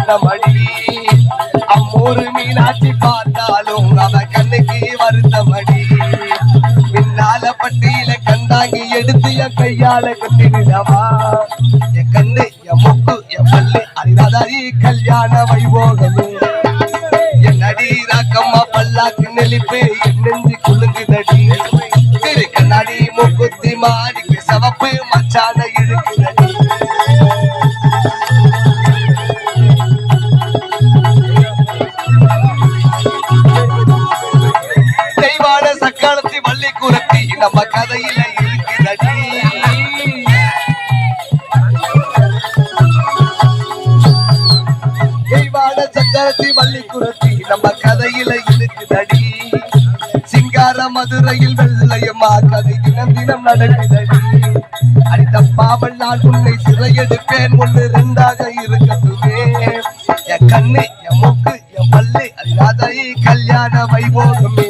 வண்ணமடி அம்மூரு மீனாட்சி பார்த்தாலும் அவ கண்ணுக்கு வருத்தமடி பின்னால பட்டியில கண்டாங்கி எடுத்து என் கையால கட்டிடுதவா என் கண்ணு என் முக்கு என் பல்லு அறிவாதாரி கல்யாண வைபோகமே என் அடி ராக்கம்மா பல்லாக்கு நெளிப்பு என் நெஞ்சு குலுங்குதடி திரு கண்ணாடி மூக்குத்தி மாடிக்கு சவப்பு மச்சான இழுக்குதடி தெய்வான சக்காலத்தி வள்ளி குரத்தி நம்ம கதையில இருக்குதடி தெய்வான சக்காலத்தி வள்ளி குரத்தி நம்ம கதையில இருக்குதடி சிங்கார மதுரையில் வெள்ளையம்மா கதை தினம் தினம் நடக்குதடி அடுத்த பாவல் நான் உன்னை சிறையெடுப்பேன் ஒன்று ரெண்டாக இருக்கட்டுமே என் கண்ணு என் மூக்கு என் பல்லு அறியாதை கல்யாண வைபோகமே